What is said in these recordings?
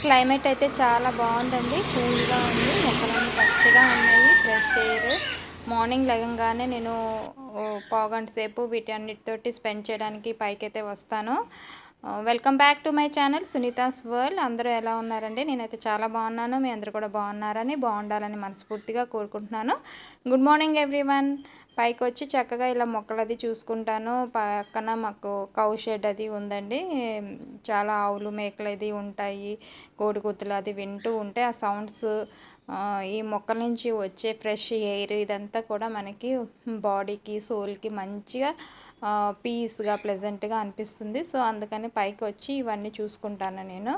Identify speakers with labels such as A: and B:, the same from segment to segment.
A: Climate అయితే చాలా బాగుందండి. కూల్గా ఉంది, మొక్కలన్నీ పచ్చగా ఉన్నాయి, ఫ్రెష్ ఎయిర్. మార్నింగ్ లేవగానే నేను పావుగంట సేపు వీటన్నిటితోటి స్పెండ్ చేయడానికి పైకైతే వస్తాను. Welcome back to my channel Sunita's world. అందరూ ఎలా ఉన్నారండి? నేనైతే చాలా బాగున్నాను. మీ అందరూ కూడా బాగున్నారని, బాగుండాలని మనస్ఫూర్తిగా కోరుకుంటున్నాను. Good morning everyone. పైకి వచ్చి చక్కగా ఇలా మొక్కలు అది చూసుకుంటాను. పక్కన మాకు కౌ షెడ్ అది ఉందండి. చాలా ఆవులు మేకలు అది ఉంటాయి. కోడికూతలు అది వింటూ ఉంటే ఆ సౌండ్స్, ఈ మొక్కల నుంచి వచ్చే ఫ్రెష్ ఎయిర్ ఇదంతా కూడా మనకి బాడీకి సోల్కి మంచిగా పీస్గా ప్లెజెంట్గా అనిపిస్తుంది. సో అందుకని పైకి వచ్చి ఇవన్నీ చూసుకుంటాను. నేను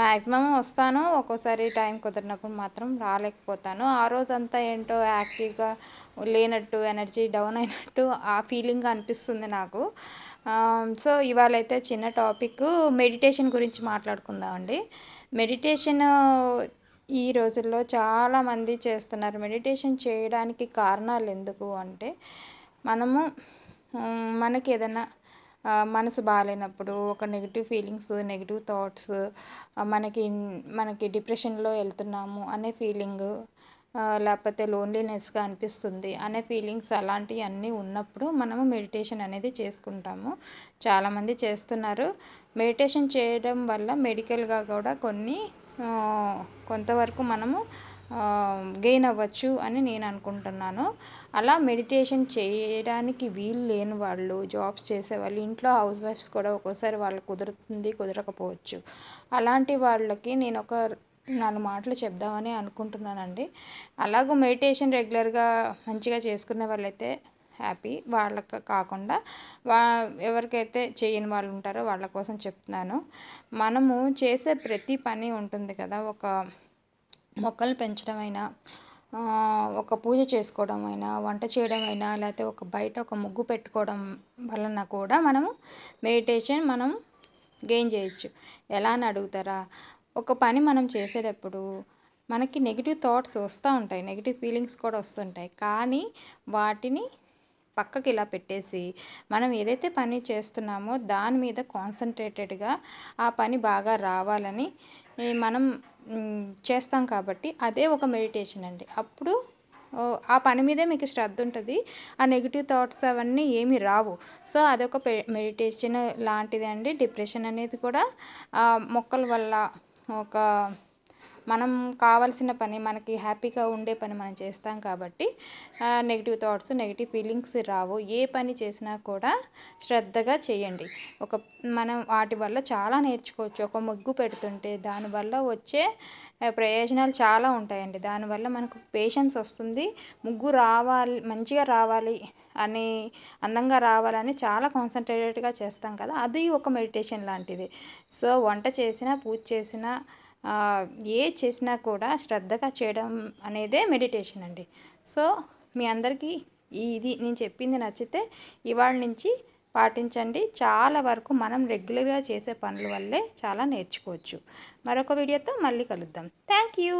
A: మ్యాక్సిమం వస్తాను, ఒక్కోసారి టైం కుదిరినప్పుడు మాత్రం రాలేకపోతాను. ఆ రోజంతా ఏంటో యాక్టివ్గా లేనట్టు, ఎనర్జీ డౌన్ అయినట్టు ఆ ఫీలింగ్ అనిపిస్తుంది నాకు. సో ఇవాళైతే చిన్న టాపిక్ మెడిటేషన్ గురించి మాట్లాడుకుందామండి. మెడిటేషన్ ఈ రోజుల్లో చాలామంది చేస్తున్నారు. మెడిటేషన్ చేయడానికి కారణాలు ఎందుకు అంటే, మనము మనకి ఏదైనా మనసు బాగాలేనప్పుడు, ఒక నెగిటివ్ ఫీలింగ్స్, నెగిటివ్ థాట్స్, మనకి డిప్రెషన్లో వెళ్తున్నాము అనే ఫీలింగ్, లేకపోతే లోన్లీనెస్గా అనిపిస్తుంది అనే ఫీలింగ్స్, అలాంటివి అన్నీ ఉన్నప్పుడు మనము మెడిటేషన్ అనేది చేసుకుంటాము. చాలామంది చేస్తున్నారు. మెడిటేషన్ చేయడం వల్ల మెడికల్గా కూడా కొంతవరకు మనము గెయిన్ అవ్వచ్చు అని నేను అనుకుంటున్నాను. అలా మెడిటేషన్ చేయడానికి వీలు లేని వాళ్ళు, జాబ్స్ చేసేవాళ్ళు, ఇంట్లో హౌస్ వైఫ్స్ కూడా ఒక్కోసారి వాళ్ళకి కుదురుతుంది, కుదరకపోవచ్చు. అలాంటి వాళ్ళకి నేను ఒక 4 మాటలు చెప్దామని అనుకుంటున్నానండి. అలాగూ మెడిటేషన్ రెగ్యులర్గా మంచిగా చేసుకునే వాళ్ళైతే హ్యాపీ, వాళ్ళకి కాకుండా ఎవరికైతే చేయని వాళ్ళు ఉంటారో వాళ్ళ కోసం చెప్తున్నాను. మనము చేసే ప్రతి పని ఉంటుంది కదా, ఒక మొక్కలు పెంచడం అయినా, ఒక పూజ చేసుకోవడం అయినా, వంట చేయడం అయినా, లేకపోతే బయట ఒక ముగ్గు పెట్టుకోవడం వలన కూడా మనము మెడిటేషన్ గెయిన్ చేయొచ్చు. ఎలా అని అడుగుతారా? ఒక పని మనం చేసేటప్పుడు మనకి నెగిటివ్ థాట్స్ వస్తూ ఉంటాయి, నెగిటివ్ ఫీలింగ్స్ కూడా వస్తుంటాయి. కానీ వాటిని పక్కకి ఇలా పెట్టేసి మనం ఏదైతే పని చేస్తున్నామో దాని మీద కాన్సన్ట్రేటెడ్గా ఆ పని బాగా రావాలని మనం చేస్తాం. కాబట్టి అదే ఒక మెడిటేషన్ అండి. అప్పుడు ఆ పని మీదే మీకు శ్రద్ధ ఉంటుంది, ఆ నెగిటివ్ థాట్స్ అవన్నీ ఏమీ రావు. సో అదొక మెడిటేషన్ లాంటిది అండి. డిప్రెషన్ అనేది కూడా మొక్కల వల్ల, ఒక మనం కావాల్సిన పని, మనకి హ్యాపీగా ఉండే పని మనం చేస్తాం కాబట్టి నెగిటివ్ థాట్స్, నెగిటివ్ ఫీలింగ్స్ రావు. ఏ పని చేసినా కూడా శ్రద్ధగా చేయండి. మనం వాటి వల్ల చాలా నేర్చుకోవచ్చు. ఒక ముగ్గు పెడుతుంటే దానివల్ల వచ్చే ప్రయోజనాలు చాలా ఉంటాయండి. దానివల్ల మనకు పేషెన్స్ వస్తుంది. ముగ్గు రావాలి, మంచిగా రావాలి అని, అందంగా రావాలని చాలా కాన్సన్ట్రేటెడ్గా చేస్తాం కదా, అది ఒక మెడిటేషన్ లాంటిది. సో వంట చేసినా, పూజ చేసినా, ఏ చేసినా కూడా శ్రద్ధగా చేయడం అనేదే మెడిటేషన్ అండి. సో మీ అందరికీ ఇది నేను చెప్పింది నచ్చితే ఇవాళ నుంచి పాటించండి. చాలా వరకు మనం రెగ్యులర్గా చేసే పనుల వల్లే చాలా నేర్చుకోవచ్చు. మరొక వీడియోతో మళ్ళీ కలుద్దాం. Thank you.